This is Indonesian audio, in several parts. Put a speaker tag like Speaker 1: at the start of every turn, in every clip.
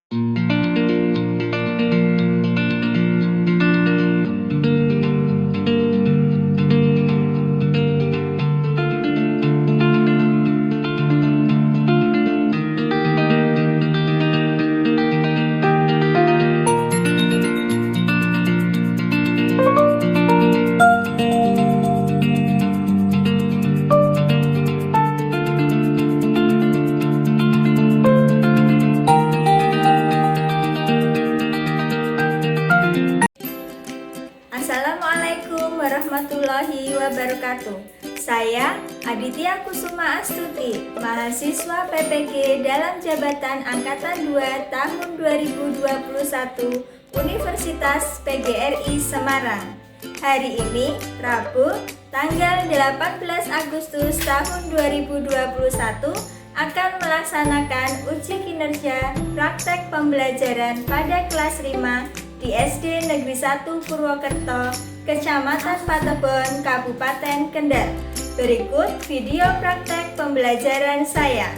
Speaker 1: Assalamualaikum warahmatullahi wabarakatuh. Saya Aditya Kusuma Astuti, mahasiswa PPG dalam jabatan Angkatan 2 tahun 2021 Universitas PGRI Semarang. Hari ini, Rabu, tanggal 18 Agustus tahun 2021, akan melaksanakan uji kinerja praktek pembelajaran pada kelas 5 di SD Negeri 1 Purwokerto, Kecamatan Patebon, Kabupaten Kendal. Berikut video praktek pembelajaran saya.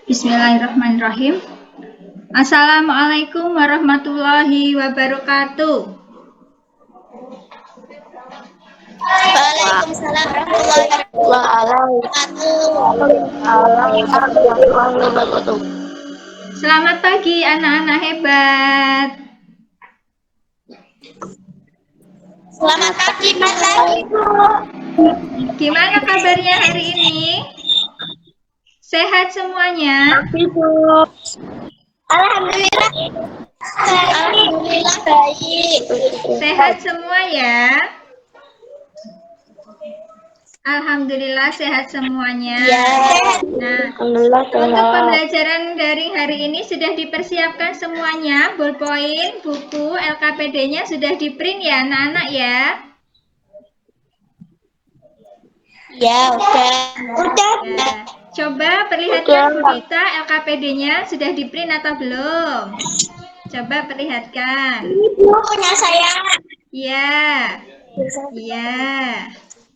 Speaker 1: Bismillahirrahmanirrahim. Assalamualaikum warahmatullahi wabarakatuh.
Speaker 2: Waalaikumsalam warahmatullahi wabarakatuh.
Speaker 1: Selamat pagi anak-anak hebat.
Speaker 2: Selamat pagi Mas.
Speaker 1: Gimana kabarnya hari ini? Sehat semuanya?
Speaker 2: Alhamdulillah. Alhamdulillah baik.
Speaker 1: Sehat semua ya? Alhamdulillah sehat semuanya.
Speaker 2: Ya.
Speaker 1: Nah,
Speaker 2: Alhamdulillah
Speaker 1: untuk pembelajaran daring hari ini sudah dipersiapkan semuanya. Ballpoint, buku, LKPD-nya sudah di-print ya anak-anak ya?
Speaker 2: Ya, udah.
Speaker 1: Ya. Coba perlihatkan Bu Dita, LKPD-nya sudah di-print atau belum? Coba perlihatkan.
Speaker 2: Ini punya saya.
Speaker 1: Iya. Iya.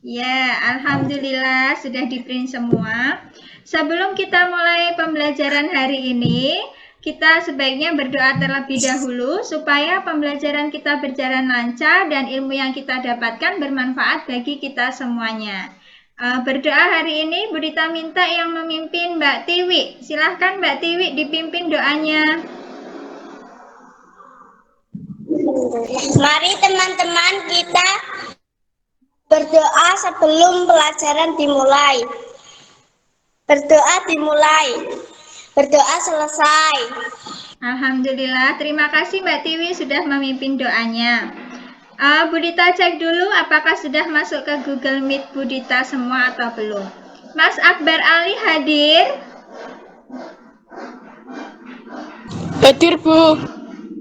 Speaker 1: Ya, alhamdulillah sudah di-print semua. Sebelum kita mulai pembelajaran hari ini, kita sebaiknya berdoa terlebih dahulu supaya pembelajaran kita berjalan lancar dan ilmu yang kita dapatkan bermanfaat bagi kita semuanya. Berdoa hari ini Bu Dita minta yang memimpin Mbak Tiwi. Silahkan Mbak Tiwi dipimpin doanya.
Speaker 2: Mari teman-teman kita berdoa sebelum pelajaran dimulai. Berdoa dimulai. Berdoa selesai.
Speaker 1: Alhamdulillah, terima kasih Mbak Tiwi sudah memimpin doanya. Bu Dita cek dulu apakah sudah masuk ke Google Meet Bu Dita semua atau belum. Mas Akbar Ali hadir?
Speaker 3: Hadir, Bu.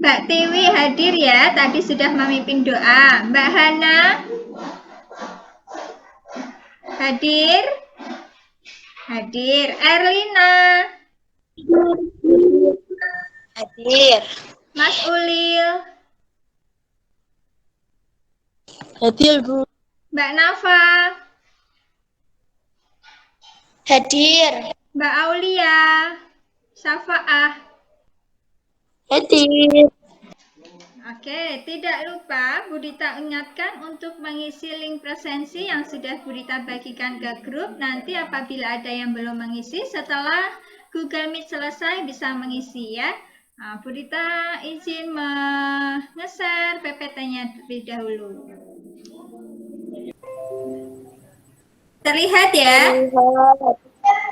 Speaker 1: Mbak Tiwi hadir ya, tadi sudah memimpin doa. Mbak Hana? Hadir? Hadir. Erlina?
Speaker 2: Hadir.
Speaker 1: Mas Ulil?
Speaker 3: Hadir, Bu.
Speaker 1: Mbak Nafa?
Speaker 2: Hadir.
Speaker 1: Mbak Aulia? Safa'ah?
Speaker 2: Hadir.
Speaker 1: Oke, tidak lupa Bu Dita ingatkan untuk mengisi link presensi yang sudah Bu Dita bagikan ke grup. Nanti apabila ada yang belum mengisi, setelah Google Meet selesai bisa mengisi ya. Bu Dita izin nge-share PPT-nya terlebih dahulu. Terlihat ya?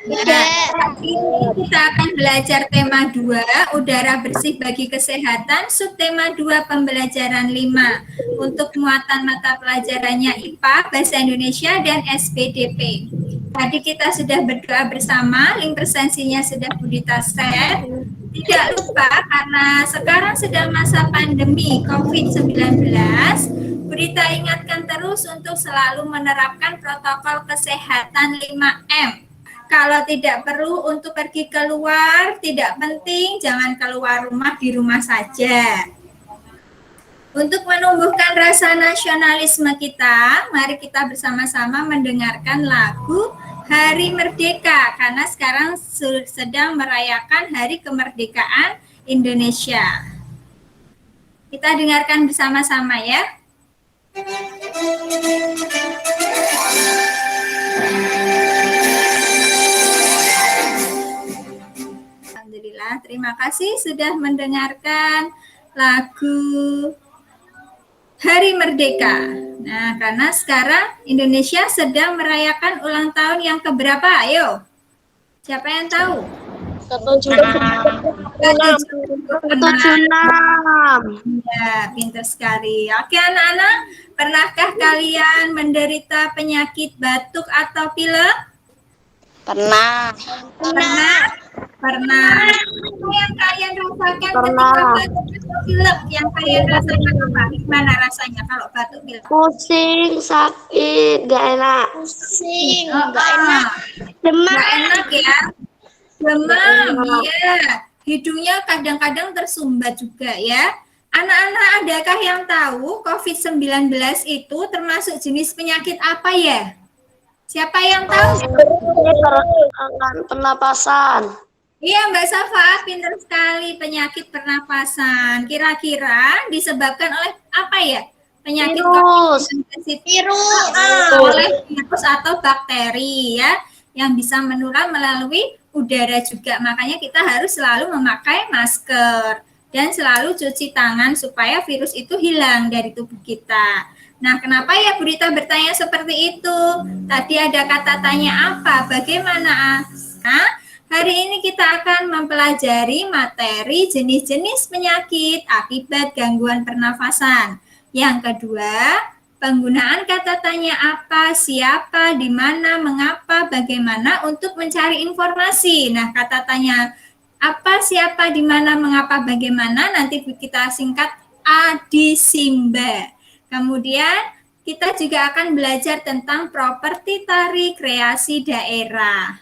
Speaker 1: Hari ini kita akan belajar tema 2, udara bersih bagi kesehatan, subtema 2 pembelajaran 5 untuk muatan mata pelajarannya IPA, Bahasa Indonesia, dan SPDP. Tadi kita sudah berdoa bersama, link presensinya sudah Bu Dita share. Tidak lupa karena sekarang sedang masa pandemi COVID-19, Bu Berita ingatkan terus untuk selalu menerapkan protokol kesehatan 5M. Kalau tidak perlu untuk pergi keluar, tidak penting, jangan keluar rumah, di rumah saja. Untuk menumbuhkan rasa nasionalisme kita, mari kita bersama-sama mendengarkan lagu Hari Merdeka, karena sekarang sedang merayakan Hari Kemerdekaan Indonesia. Kita dengarkan bersama-sama ya. Alhamdulillah, terima kasih sudah mendengarkan lagu Hari Merdeka. Nah, karena sekarang Indonesia sedang merayakan ulang tahun yang keberapa? Ayo, siapa yang tahu?
Speaker 2: 176.
Speaker 1: Ya, pintar sekali. Oke, anak-anak, pernahkah kalian menderita penyakit batuk atau pilek?
Speaker 2: Pernah.
Speaker 1: Pernah. Apa yang kalian rasakan ketika batuk atau pilek? Yang kalian rasakan apa? Gimana rasanya kalau batuk pilek?
Speaker 2: Pusing, sakit, gak enak. Pusing,
Speaker 1: Gak enak.
Speaker 2: Demam.
Speaker 1: Gak enak ya. Demam, iya. Hidungnya kadang-kadang tersumbat juga ya. Anak-anak, adakah yang tahu COVID-19 itu termasuk jenis penyakit apa ya? Siapa yang tahu?
Speaker 2: Pernapasan.
Speaker 1: Iya, Mbak Safa, pintar sekali, penyakit pernapasan. Kira-kira disebabkan oleh apa ya? Penyakit COVID-19 itu oleh virus atau bakteri ya, yang bisa menular melalui udara juga. Makanya kita harus selalu memakai masker dan selalu cuci tangan supaya virus itu hilang dari tubuh kita. Nah, kenapa ya Bu Rita bertanya seperti itu? Tadi ada kata tanya apa? Bagaimana? Nah, hari ini kita akan mempelajari materi jenis-jenis penyakit akibat gangguan pernafasan. Yang kedua, penggunaan kata tanya apa, siapa, di mana, mengapa, bagaimana untuk mencari informasi. Nah, kata tanya apa, siapa, di mana, mengapa, bagaimana nanti kita singkat adisimba. Kemudian kita juga akan belajar tentang properti tari kreasi daerah.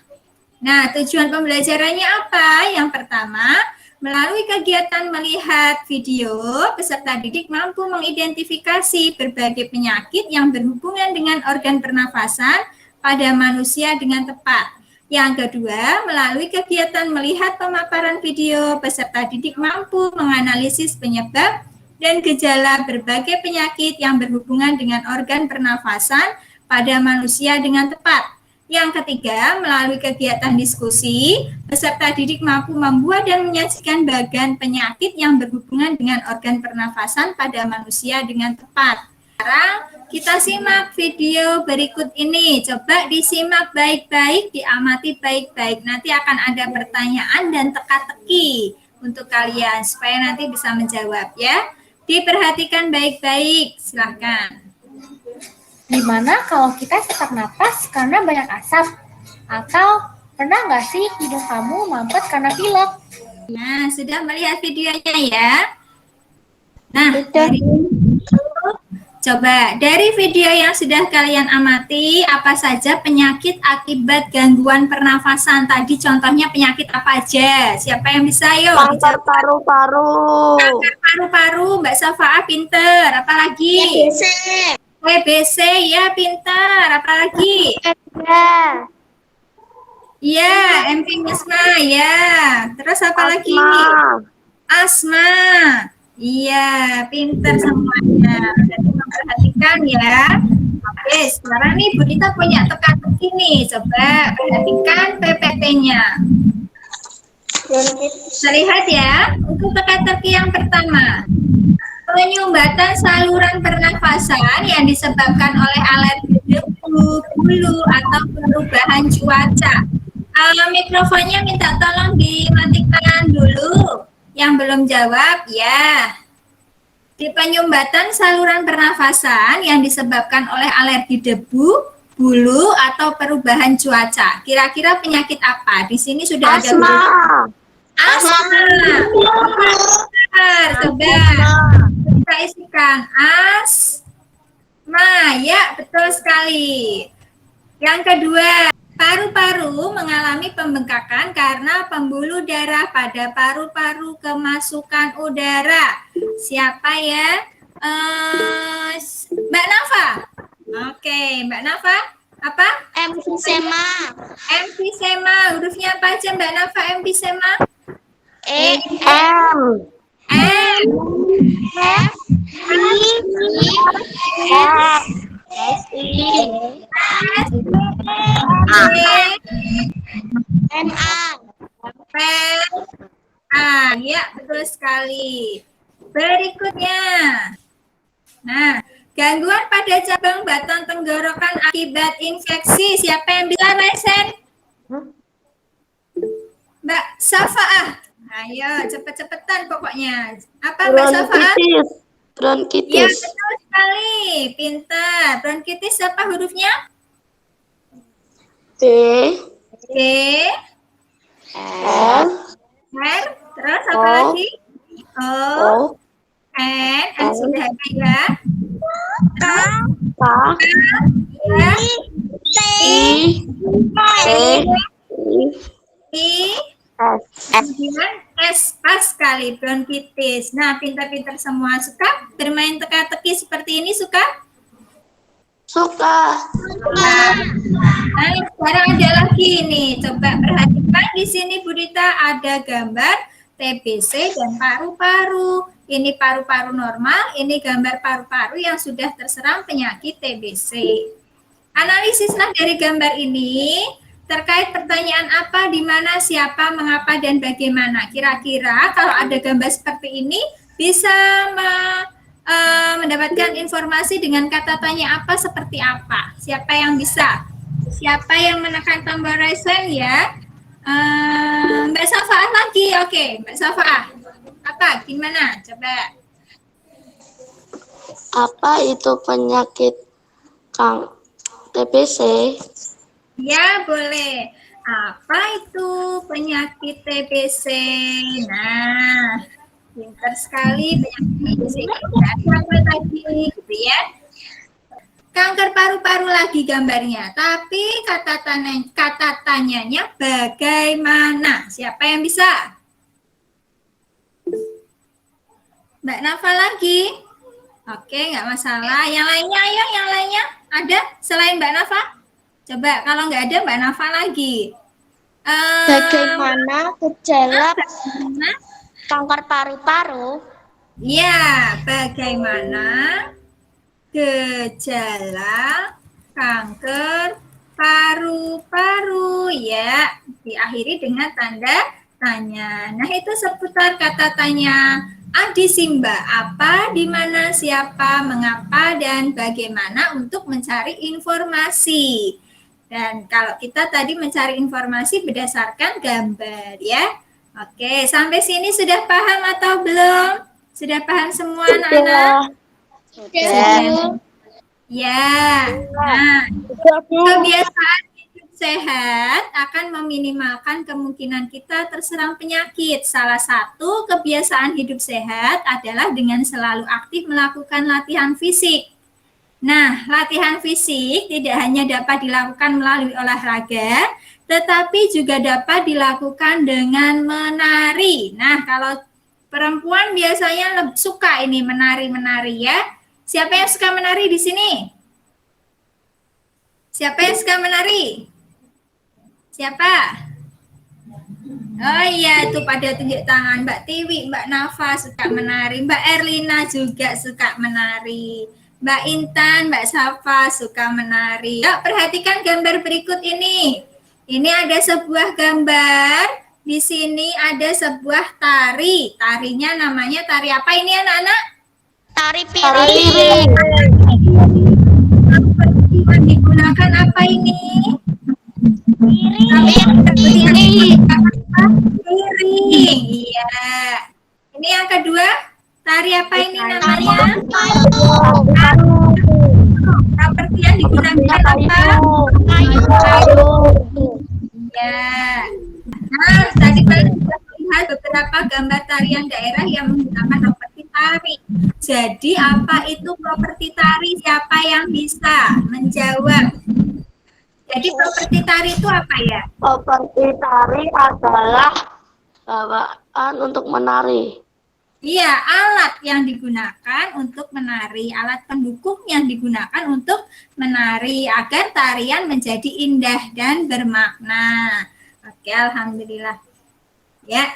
Speaker 1: Nah, tujuan pembelajarannya apa? Yang pertama, melalui kegiatan melihat video, peserta didik mampu mengidentifikasi berbagai penyakit yang berhubungan dengan organ pernafasan pada manusia dengan tepat. Yang kedua, melalui kegiatan melihat pemaparan video, peserta didik mampu menganalisis penyebab dan gejala berbagai penyakit yang berhubungan dengan organ pernafasan pada manusia dengan tepat. Yang ketiga, melalui kegiatan diskusi, peserta didik mampu membuat dan menyajikan bagan penyakit yang berhubungan dengan organ pernafasan pada manusia dengan tepat. Sekarang kita simak video berikut ini. Coba disimak baik-baik, diamati baik-baik. Nanti akan ada pertanyaan dan teka-teki untuk kalian supaya nanti bisa menjawab ya. Diperhatikan baik-baik, silahkan.
Speaker 4: Gimana kalau kita sesak napas karena banyak asap? Atau pernah nggak sih hidung kamu mampet karena pilek?
Speaker 1: Nah, sudah melihat videonya ya? Nah, dari video yang sudah kalian amati, apa saja penyakit akibat gangguan pernafasan? Tadi contohnya penyakit apa aja? Siapa yang bisa? Yuk.
Speaker 2: Kanker paru-paru.
Speaker 1: Kanker paru-paru, Mbak Safa pinter. Apalagi? TBC, ya pintar. Apalagi? Iya, emfisema, ya. Terus apa lagi? Asma. Iya, pintar semuanya. Jadi memperhatikan ya. Oke, sekarang nih Bu Rita punya teka-teki nih. Coba perhatikan PPT-nya. Kita lihat ya, untuk teka-teki yang pertama. Penyumbatan saluran pernafasan yang disebabkan oleh alergi debu, bulu, atau perubahan cuaca. Mikrofonnya minta tolong dimatikan dulu. Yang belum jawab, ya. Di penyumbatan saluran pernafasan yang disebabkan oleh alergi debu, bulu, atau perubahan cuaca. Kira-kira penyakit apa? Di sini sudah ada. Asma. Coba kita isikan Nah, ya, betul sekali. Yang kedua, paru-paru mengalami pembengkakan karena pembuluh darah pada paru-paru kemasukan udara. Siapa ya? Mbak Nafa. Oke, Mbak Nafa. Apa?
Speaker 2: Emfisema.
Speaker 1: Emfisema. Hurufnya apa aja Mbak Nafa emfisema?
Speaker 2: M.
Speaker 1: M.
Speaker 2: F.
Speaker 1: Ya, betul sekali. Berikutnya. Nah, gangguan pada cabang batang tenggorokan akibat infeksi. Siapa yang bisa resen? Mbak Safaah. Ayo, cepet-cepetan pokoknya. Apa Mbak Safaah? Ya,
Speaker 2: Bronkitis.
Speaker 1: betul sekali. Pintar. Bronkitis apa hurufnya?
Speaker 2: T.
Speaker 1: T.
Speaker 2: R.
Speaker 1: R. Terus apa
Speaker 2: O.
Speaker 1: lagi? O.
Speaker 2: O.
Speaker 1: N sudah ada ya.
Speaker 2: K.
Speaker 1: Ya.
Speaker 2: I. C.
Speaker 1: I.
Speaker 2: S.
Speaker 1: Kemudian S. Pas sekali bronkitis. Nah, pintar-pintar semua. Suka bermain teka-teki seperti ini? Suka?
Speaker 2: Suka.
Speaker 1: Nah, sekarang ada lagi nih. Coba perhatikan di sini Bu Rita ada gambar TBC dan paru-paru. Ini paru-paru normal, ini gambar paru-paru yang sudah terserang penyakit TBC. Analisislah dari gambar ini terkait pertanyaan apa, di mana, siapa, mengapa, dan bagaimana. Kira-kira kalau ada gambar seperti ini bisa mendapatkan informasi dengan kata tanya apa seperti apa. Siapa yang bisa? Siapa yang menekan tombol resen ya? Mbak Safaah lagi. Oke, Mbak Safaah. Apa? Gimana? Coba.
Speaker 2: Apa itu penyakit TBC?
Speaker 1: Ya, boleh. Apa itu penyakit TBC? Nah, pintar sekali penyakit TBC. Apa tadi gitu ya? Kanker paru-paru lagi gambarnya, tapi kata tanyanya bagaimana? Siapa yang bisa? Mbak Nafa lagi? Oke, nggak masalah. Yang lainnya, ayo, yang lainnya ada selain Mbak Nafa? Coba, kalau nggak ada Mbak Nafa lagi.
Speaker 2: Bagaimana gejala kanker paru-paru?
Speaker 1: Ya, bagaimana gejala kanker paru-paru ya, diakhiri dengan tanda tanya. Nah, itu seputar kata tanya Adi Simba, apa, di mana, siapa, mengapa, dan bagaimana untuk mencari informasi. Dan kalau kita tadi mencari informasi berdasarkan gambar ya. Oke, sampai sini sudah paham atau belum? Sudah paham semua anak-anak? Ya, nah, kebiasaan hidup sehat akan meminimalkan kemungkinan kita terserang penyakit. Salah satu kebiasaan hidup sehat adalah dengan selalu aktif melakukan latihan fisik. Nah, latihan fisik tidak hanya dapat dilakukan melalui olahraga, tetapi juga dapat dilakukan dengan menari. Nah, kalau perempuan biasanya suka ini menari-menari ya. Siapa yang suka menari di sini? Siapa yang suka menari? Siapa? Oh iya, tuh pada tunjuk tangan. Mbak Tiwi, Mbak Nafa suka menari. Mbak Erlina juga suka menari. Mbak Intan, Mbak Safa suka menari. Yuk, perhatikan gambar berikut ini. Ini ada sebuah gambar. Di sini ada sebuah tari. Tarinya namanya tari apa ini anak-anak?
Speaker 2: Tari piring.
Speaker 1: Yang digunakan apa ini?
Speaker 2: Piring.
Speaker 1: Piring. Iya. Ini yang kedua. Tari apa ini namanya? Seperti yang digunakan apa?
Speaker 2: Kayu.
Speaker 1: Ya. Nah, tadi kalian sudah melihat beberapa gambar tarian daerah yang menggunakan properti tari. Jadi apa itu properti tari? Siapa yang bisa menjawab? Jadi properti tari itu apa ya?
Speaker 2: Properti tari adalah bawaan untuk menari.
Speaker 1: Iya, alat yang digunakan untuk menari, alat pendukung yang digunakan untuk menari agar tarian menjadi indah dan bermakna. Oke, alhamdulillah. Ya.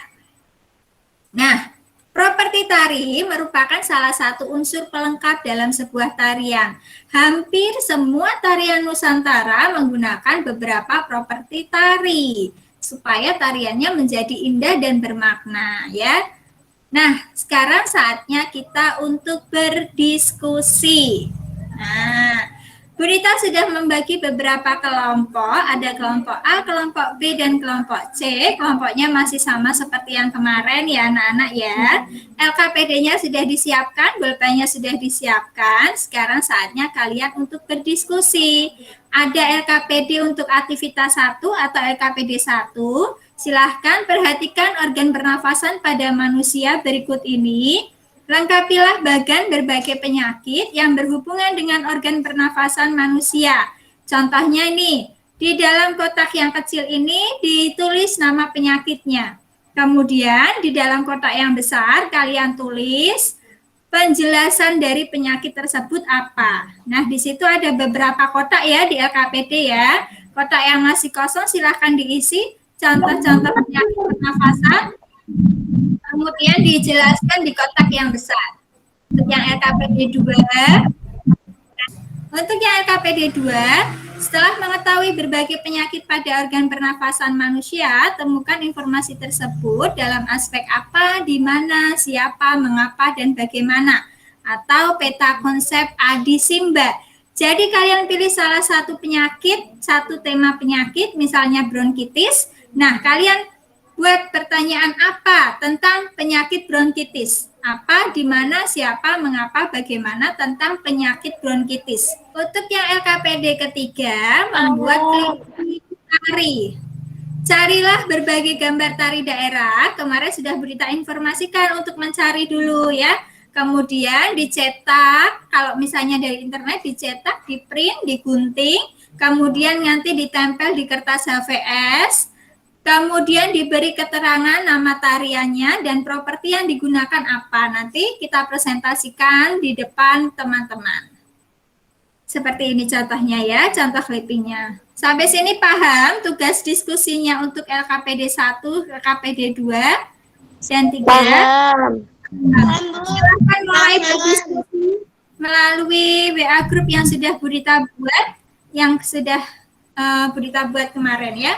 Speaker 1: Nah, properti tari merupakan salah satu unsur pelengkap dalam sebuah tarian. Hampir semua tarian Nusantara menggunakan beberapa properti tari supaya tariannya menjadi indah dan bermakna, ya. Nah, sekarang saatnya kita untuk berdiskusi. Nah, Bu Rita sudah membagi beberapa kelompok, ada kelompok A, kelompok B, dan kelompok C. Kelompoknya masih sama seperti yang kemarin ya anak-anak ya. LKPD-nya sudah disiapkan, pulpennya sudah disiapkan. Sekarang saatnya kalian untuk berdiskusi. Ada LKPD untuk aktivitas 1 atau LKPD 1. Silahkan perhatikan organ pernafasan pada manusia berikut ini. Lengkapilah bagan berbagai penyakit yang berhubungan dengan organ pernafasan manusia. Contohnya nih, di dalam kotak yang kecil ini ditulis nama penyakitnya. Kemudian di dalam kotak yang besar kalian tulis penjelasan dari penyakit tersebut apa. Nah, di situ ada beberapa kotak ya di LKPD ya. Kotak yang masih kosong silahkan diisi contoh-contoh penyakit pernafasan. Kemudian dijelaskan di kotak yang besar. Untuk yang LKPD 2, setelah mengetahui berbagai penyakit pada organ pernafasan manusia, temukan informasi tersebut dalam aspek apa, di mana, siapa, mengapa, dan bagaimana. Atau peta konsep Adi Simba. Jadi kalian pilih salah satu penyakit, satu tema penyakit, misalnya bronkitis. Nah, kalian buat pertanyaan apa tentang penyakit bronkitis. Apa, di mana, siapa, mengapa, bagaimana tentang penyakit bronkitis. Untuk yang LKPD ketiga, membuat klip tari. Carilah berbagai gambar tari daerah. Kemarin sudah berita informasikan untuk mencari dulu ya. Kemudian dicetak, kalau misalnya dari internet dicetak, di print, digunting, kemudian nanti ditempel di kertas HVS. Kemudian diberi keterangan nama tariannya dan properti yang digunakan apa. Nanti kita presentasikan di depan teman-teman. Seperti ini contohnya ya, contoh clippingnya. Sampai sini paham tugas diskusinya untuk LKPD 1, LKPD 2, dan 3?
Speaker 2: Paham.
Speaker 1: Silakan mulai berdiskusi melalui WA group yang sudah Bu Rita buat, Bu Rita buat kemarin ya.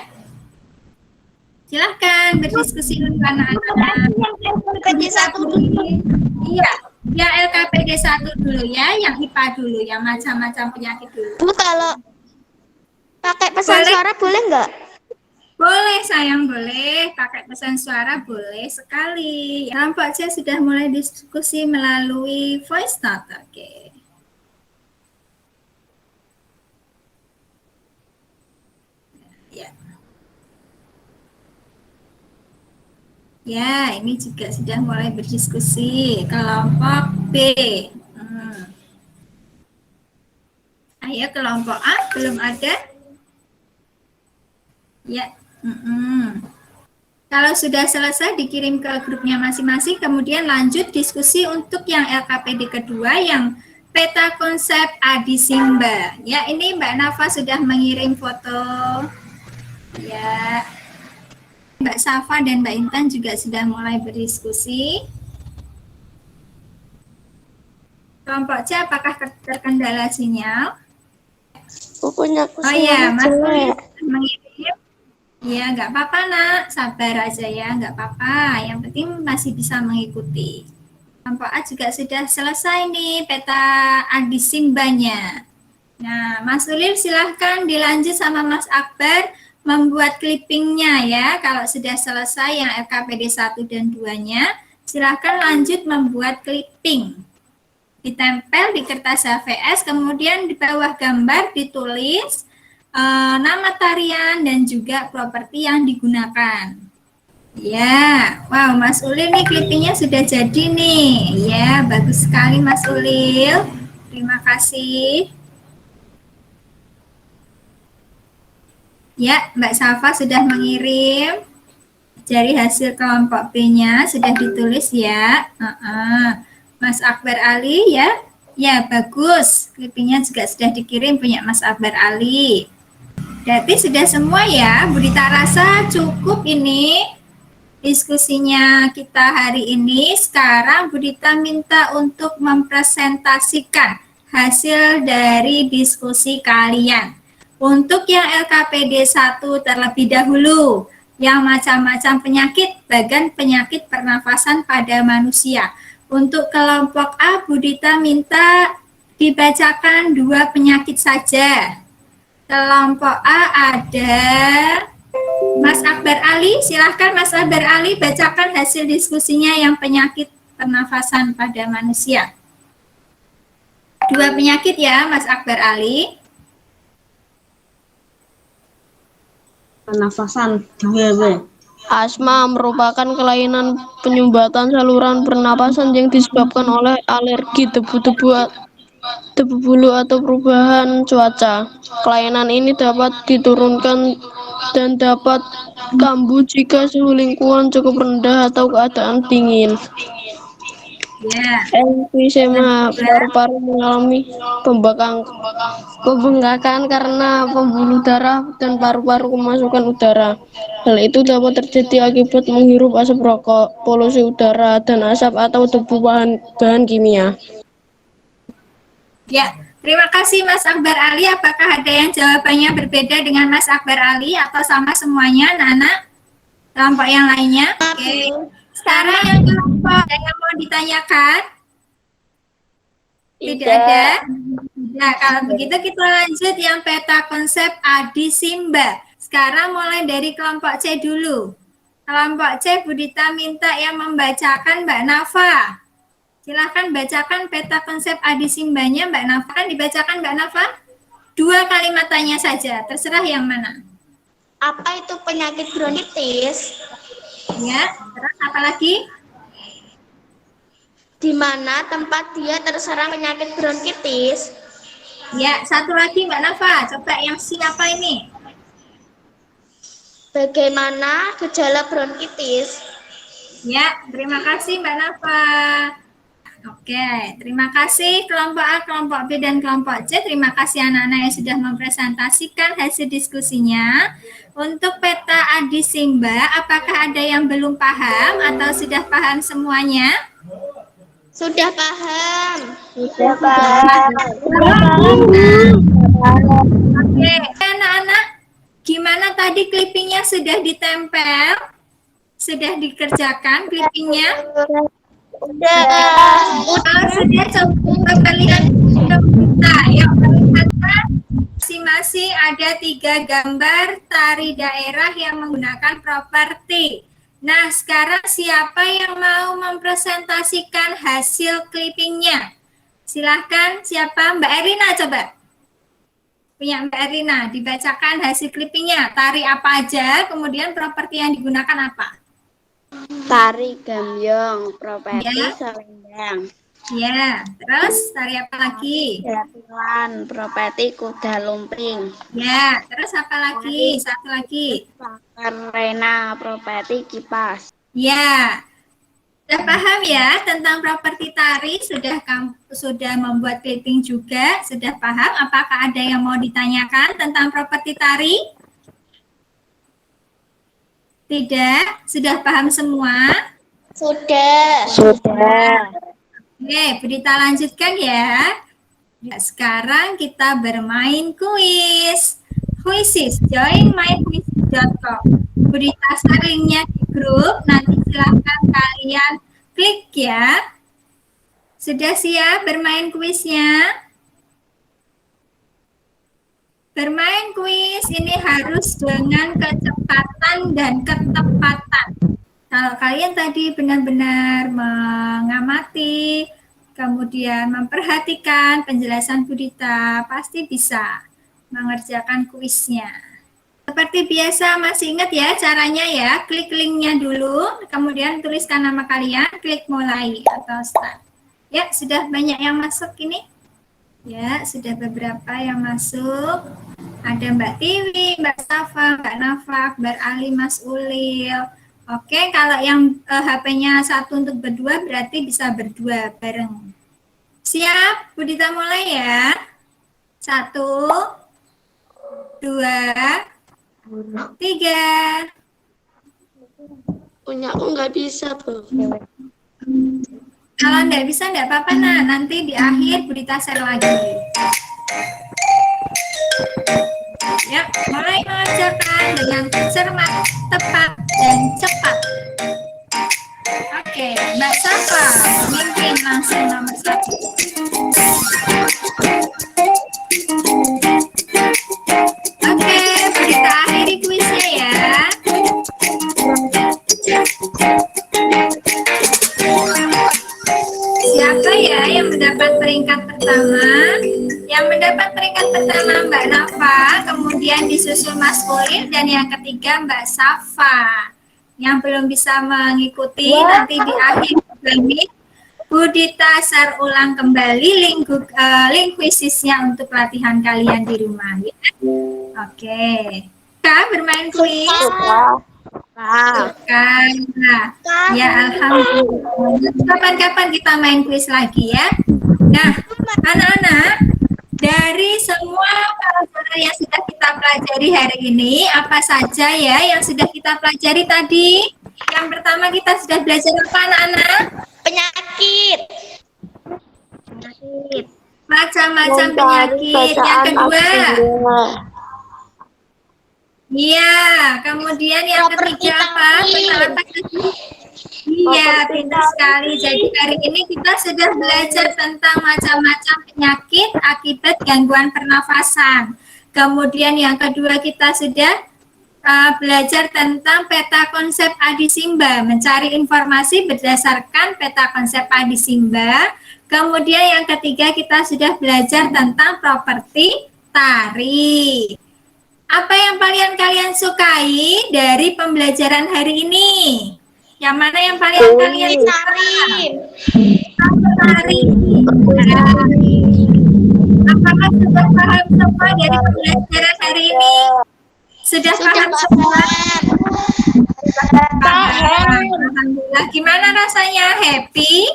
Speaker 1: Silahkan berdiskusi untuk anak-anak.
Speaker 2: LKPD 1 dulu.
Speaker 1: Iya, ya LKPD 1 dulu ya, yang IPA dulu, yang macam-macam penyakit dulu.
Speaker 2: Bu, kalau pakai pesan suara boleh nggak?
Speaker 1: Boleh sayang, boleh. Pakai pesan suara boleh sekali. Kelompok C sudah mulai diskusi melalui voice note. Oke. Ya, ini juga sudah mulai berdiskusi. Kelompok B. Ayo kelompok A, belum ada? Ya. Kalau sudah selesai, dikirim ke grupnya masing-masing. Kemudian lanjut diskusi untuk yang LKPD kedua, yang peta konsep Adi Simba. Ya, ini Mbak Nafa sudah mengirim foto. Ya. Mbak Safa dan Mbak Intan juga sudah mulai berdiskusi. Kelompok C, apakah terkendala sinyal?
Speaker 2: Punya
Speaker 1: Oh iya, Mas mengirim. Ya, nggak apa-apa nak, sabar aja ya, nggak apa-apa. Yang penting masih bisa mengikuti. Kelompok A juga sudah selesai nih peta Adi Simbanya. Nah, Mas Ulil silahkan dilanjut sama Mas Akbar membuat clippingnya ya. Kalau sudah selesai yang LKPD 1 dan 2-nya, silahkan lanjut membuat clipping. Ditempel di kertas HVS, kemudian di bawah gambar ditulis nama tarian dan juga properti yang digunakan. Ya, wow, Mas Ulil nih clippingnya sudah jadi nih. Ya, bagus sekali Mas Ulil. Terima kasih. Ya, Mbak Safa sudah mengirim. Dari hasil kelompok B-nya sudah ditulis ya. Mas Akbar Ali ya. Ya, bagus. Clippingnya juga sudah dikirim punya Mas Akbar Ali. Berarti sudah semua ya. Budita rasa cukup ini diskusinya kita hari ini. Sekarang Budita minta untuk mempresentasikan hasil dari diskusi kalian. Untuk yang LKPD 1 terlebih dahulu, yang macam-macam penyakit, bagian penyakit pernafasan pada manusia. Untuk kelompok A, Budita minta dibacakan 2 penyakit saja. Kelompok A ada Mas Akbar Ali, silahkan Mas Akbar Ali bacakan hasil diskusinya yang penyakit pernafasan pada manusia. 2 penyakit ya Mas Akbar Ali.
Speaker 3: Pernafasan. Asma merupakan kelainan penyumbatan saluran pernapasan yang disebabkan oleh alergi debu bulu atau perubahan cuaca. Kelainan ini dapat diturunkan dan dapat kambuh jika suhu lingkungan cukup rendah atau keadaan dingin.
Speaker 1: Ya.
Speaker 3: Emfisema paru-paru mengalami pembengkakan karena pembuluh darah dan paru-paru kemasukan udara. Hal itu dapat terjadi akibat menghirup asap rokok, polusi udara, dan asap atau debu bahan kimia.
Speaker 1: Ya, terima kasih Mas Akbar Ali. Apakah ada yang jawabannya berbeda dengan Mas Akbar Ali atau sama semuanya, anak-anak? Kelompok yang lainnya? Oke. Sekarang yang kelompok yang mau ditanyakan? Tidak ada? Nah, kalau begitu kita lanjut yang peta konsep Adi Simba. Sekarang mulai dari kelompok C dulu. Kelompok C, Budita minta yang membacakan Mbak Nafa. Silahkan bacakan peta konsep Adi Simbanya Mbak Nafa. Kan dibacakan Mbak Nafa? 2 kalimat tanya saja, terserah yang mana.
Speaker 2: Apa itu penyakit bronkitis?
Speaker 1: Ya, terus apa lagi?
Speaker 2: Di mana tempat dia terserang penyakit bronkitis?
Speaker 1: Ya, satu lagi Mbak Nafa. Coba yang siapa ini?
Speaker 2: Bagaimana gejala bronkitis?
Speaker 1: Ya, terima kasih Mbak Nafa. Oke, terima kasih kelompok A, kelompok B, dan kelompok C. Terima kasih anak-anak yang sudah mempresentasikan hasil diskusinya. Untuk peta Adi Simba, apakah ada yang belum paham atau sudah paham semuanya?
Speaker 2: Sudah paham.
Speaker 3: Sudah paham.
Speaker 1: Oke, anak-anak, gimana tadi clippingnya sudah ditempel? Sudah dikerjakan clippingnya?
Speaker 2: Sudah.
Speaker 1: Sudah coba lihat kita. Yuk, lihatkan masing-masing ada 3 gambar tari daerah yang menggunakan properti. Nah, sekarang siapa yang mau mempresentasikan hasil clippingnya? Silahkan, siapa? Mbak Erina coba. Punya Mbak Erina, dibacakan hasil clippingnya. Tari apa aja, kemudian properti yang digunakan apa?
Speaker 2: Tari gambyong, properti
Speaker 1: Ya.
Speaker 2: selendang.
Speaker 1: Ya, terus tari apa lagi?
Speaker 2: Jatilan, properti kuda lumping.
Speaker 1: Ya, terus apa lagi? Satu lagi.
Speaker 2: Arena, properti kipas.
Speaker 1: Ya, sudah paham ya tentang properti tari? Sudah membuat clipping juga? Sudah paham? Apakah ada yang mau ditanyakan tentang properti tari? Tidak? Sudah paham semua?
Speaker 2: Sudah.
Speaker 1: Oke, Budita lanjutkan ya. Ya, sekarang kita bermain kuis. Quizzes, join myquiz.com. Budita share linknya di grup, nanti silahkan kalian klik ya. Sudah siap bermain kuisnya? Bermain kuis ini harus dengan kecepatan dan ketepatan. Kalau kalian tadi benar-benar mengamati, kemudian memperhatikan penjelasan Budita, pasti bisa mengerjakan kuisnya. Seperti biasa, masih ingat ya caranya ya, klik linknya dulu, kemudian tuliskan nama kalian, klik mulai atau start. Ya, sudah banyak yang masuk ini. Ya, sudah beberapa yang masuk. Ada Mbak Tiwi, Mbak Safa, Mbak Nafa, Mbak Ali, Mas Ulil. Oke, kalau yang HP-nya satu untuk berdua berarti bisa berdua bareng. Siap, Budita mulai ya. 1, 2, 3.
Speaker 3: Punya aku nggak bisa tuh.
Speaker 1: Kalau nggak bisa nggak apa-apa, nah nanti di akhir Budita share lagi. Ya, mulai mengerjakan dengan cermat, tepat, dan cepat. Oke, Mbak Safa, mungkin langsung nomor 1. Oke, kita akhiri kuisnya ya. Siapa ya yang mendapat peringkat pertama? Yang mendapat peringkat pertama Mbak Nafa, kemudian disusul Mas Ulil, dan yang ketiga Mbak Safa. Yang belum bisa mengikuti, nanti di akhir kami Budita share ulang kembali link kuisisnya untuk latihan kalian di rumah ya. Oke. Kak bermain kuis? Nah, ya alhamdulillah. Kapan-kapan kita main kuis lagi ya. Nah, anak-anak, dari semua pelajaran yang sudah kita pelajari hari ini, apa saja ya yang sudah kita pelajari tadi? Yang pertama kita sudah belajar apa anak-anak?
Speaker 2: Penyakit.
Speaker 1: Macam-macam penyakit. Yang kedua, iya. Kemudian yang ketiga apa? Iya, pintar sekali. Jadi hari ini kita sudah belajar tentang macam-macam penyakit akibat gangguan pernafasan. Kemudian yang kedua kita sudah belajar tentang peta konsep adisimba, mencari informasi berdasarkan peta konsep adisimba. Kemudian yang ketiga kita sudah belajar tentang properti tari. Apa yang kalian sukai dari pembelajaran hari ini? Yang mana yang kalian sukai? Tari. Apakah sudah paham semua dari pembelajaran hari ini? Sudah paham semua? Alhamdulillah. Gimana rasanya? Happy?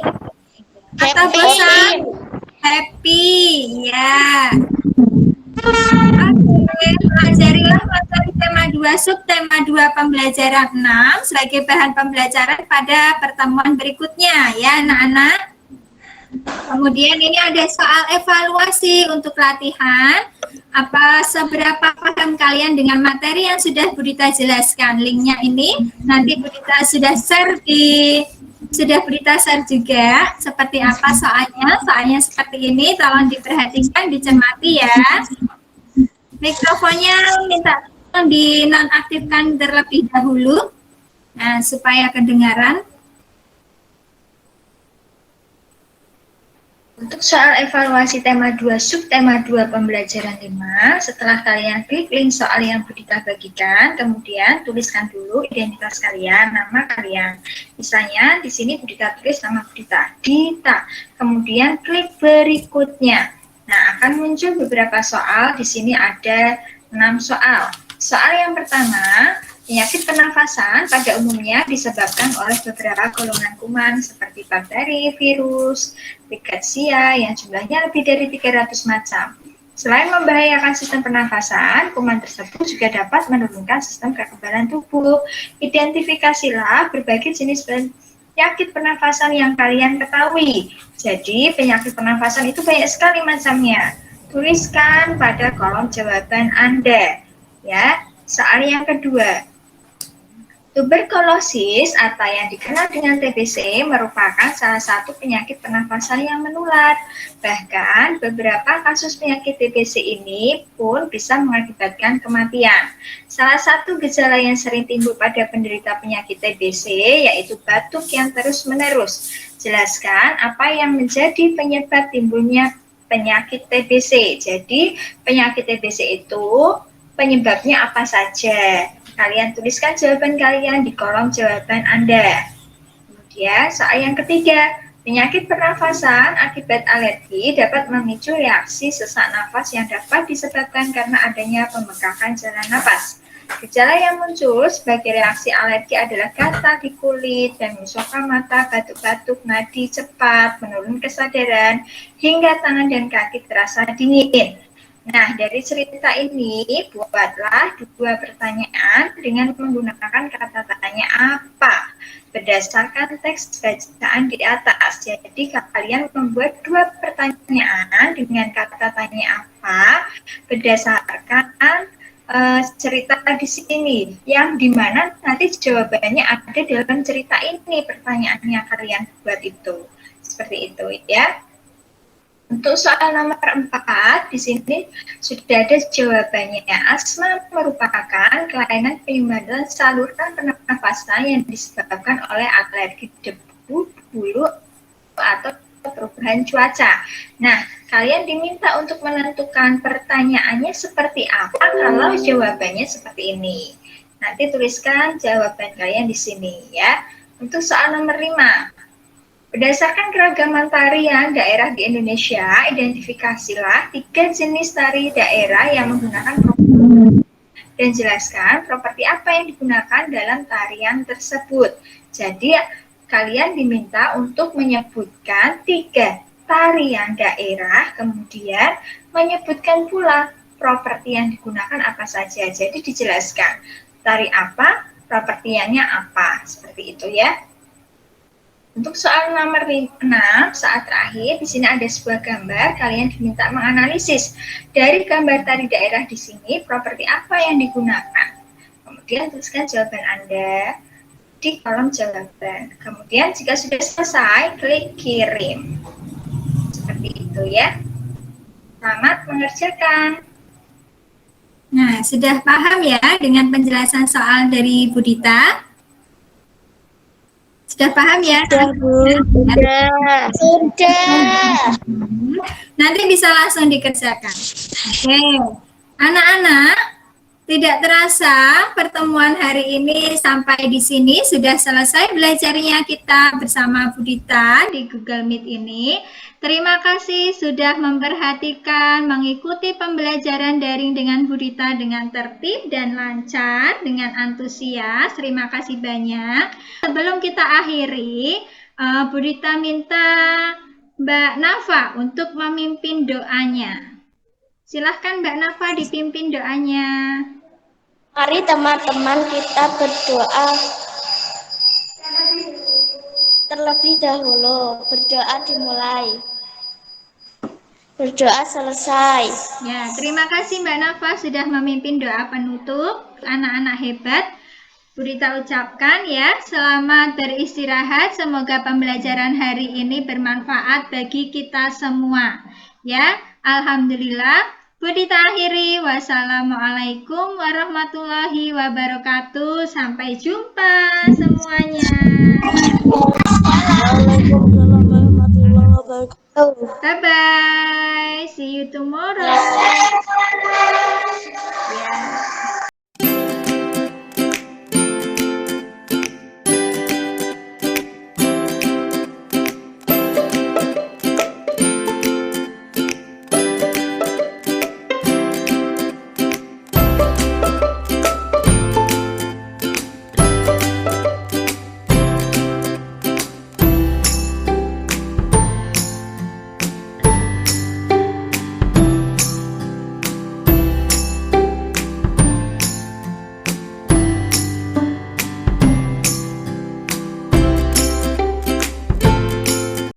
Speaker 1: Atau bosan? Happy, ya. Oke, pelajarilah materi tema 2 subtema 2 pembelajaran 6 sebagai bahan pembelajaran pada pertemuan berikutnya ya anak-anak. Kemudian ini ada soal evaluasi untuk latihan. Apa seberapa paham kalian dengan materi yang sudah Budita jelaskan? Linknya ini nanti Budita sudah share juga seperti apa soalnya. Soalnya seperti ini, tolong diperhatikan, dicermati ya. Mikrofonnya minta dinonaktifkan terlebih dahulu supaya kedengaran. Untuk soal evaluasi tema 2 subtema 2 pembelajaran 5, setelah kalian klik link soal yang Budita bagikan, kemudian tuliskan dulu identitas kalian, nama kalian. Misalnya di sini Budita tulis nama Budita, Dita. Kemudian klik berikutnya. Nah, akan muncul beberapa soal. Di sini ada 6 soal. Soal yang pertama, penyakit pernafasan pada umumnya disebabkan oleh beberapa golongan kuman seperti bakteri, virus, rickettsia yang jumlahnya lebih dari 300 macam. Selain membahayakan sistem pernafasan, kuman tersebut juga dapat menurunkan sistem kekebalan tubuh. Identifikasilah berbagai jenis penyakit pernafasan yang kalian ketahui. Jadi, penyakit pernafasan itu banyak sekali macamnya. Tuliskan pada kolom jawaban Anda. Ya, soal yang kedua. Tuberkulosis atau yang dikenal dengan TBC merupakan salah satu penyakit pernafasan yang menular. Bahkan beberapa kasus penyakit TBC ini pun bisa mengakibatkan kematian. Salah satu gejala yang sering timbul pada penderita penyakit TBC yaitu batuk yang terus-menerus. Jelaskan apa yang menjadi penyebab timbulnya penyakit TBC. Jadi penyakit TBC itu penyebabnya apa saja. Kalian tuliskan jawaban kalian di kolom jawaban Anda. Kemudian soal yang ketiga, penyakit pernafasan akibat alergi dapat memicu reaksi sesak nafas yang dapat disebabkan karena adanya pembengkakan jalan nafas. Gejala yang muncul sebagai reaksi alergi adalah gatal di kulit, dan misoka mata, batuk-batuk, nadi cepat, menurun kesadaran, hingga tangan dan kaki terasa dingin. Nah, dari cerita ini, buatlah 2 pertanyaan dengan menggunakan kata tanya apa berdasarkan teks bacaan di atas. Jadi, kalian membuat 2 pertanyaan dengan kata tanya apa berdasarkan cerita di sini, yang dimana nanti jawabannya ada dalam cerita ini, pertanyaan yang kalian buat itu. Seperti itu ya. Untuk soal nomor 4, di sini sudah ada jawabannya. Asma merupakan kelainan penyumbatan saluran pernafasan yang disebabkan oleh alergi debu, bulu, atau perubahan cuaca. Nah, kalian diminta untuk menentukan pertanyaannya seperti apa kalau jawabannya seperti ini. Nanti tuliskan jawaban kalian di sini ya. Untuk soal nomor 5. Berdasarkan keragaman tarian daerah di Indonesia, identifikasilah 3 jenis tari daerah yang menggunakan properti dan jelaskan properti apa yang digunakan dalam tarian tersebut. Jadi, kalian diminta untuk menyebutkan 3 tarian daerah, kemudian menyebutkan pula properti yang digunakan apa saja. Jadi dijelaskan tari apa, propertiannya apa, seperti itu ya. Untuk soal nomor 6, saat terakhir, di sini ada sebuah gambar, kalian diminta menganalisis dari gambar tari daerah di sini, properti apa yang digunakan. Kemudian tuliskan jawaban Anda di kolom jawaban. Kemudian jika sudah selesai, klik kirim. Seperti itu ya. Selamat mengerjakan. Nah, sudah paham ya dengan penjelasan soal dari Bu Dita? Sudah paham ya?
Speaker 2: Sudah, Bu. Sudah.
Speaker 1: Nanti bisa langsung dikerjakan. Oke. Anak-anak, tidak terasa pertemuan hari ini sampai di sini sudah selesai belajarnya kita bersama Bu Dita di Google Meet ini. Terima kasih sudah memperhatikan, mengikuti pembelajaran daring dengan Bu Dita dengan tertib dan lancar, dengan antusias. Terima kasih banyak. Sebelum kita akhiri, Bu Dita minta Mbak Nafa untuk memimpin doanya. Silahkan Mbak Nafa dipimpin doanya.
Speaker 2: Mari teman-teman kita berdoa terlebih dahulu. Berdoa dimulai. Berdoa selesai.
Speaker 1: Ya, terima kasih Mbak Nafa sudah memimpin doa penutup. Anak-anak hebat. Bu Dita ucapkan ya, selamat beristirahat. Semoga pembelajaran hari ini bermanfaat bagi kita semua. Ya, alhamdulillah. Bu Dita akhiri. Wassalamualaikum warahmatullahi wabarakatuh. Sampai jumpa semuanya.
Speaker 2: Waalaikumsalam warahmatullahi wabarakatuh.
Speaker 1: Bye-bye. See you tomorrow. Ya.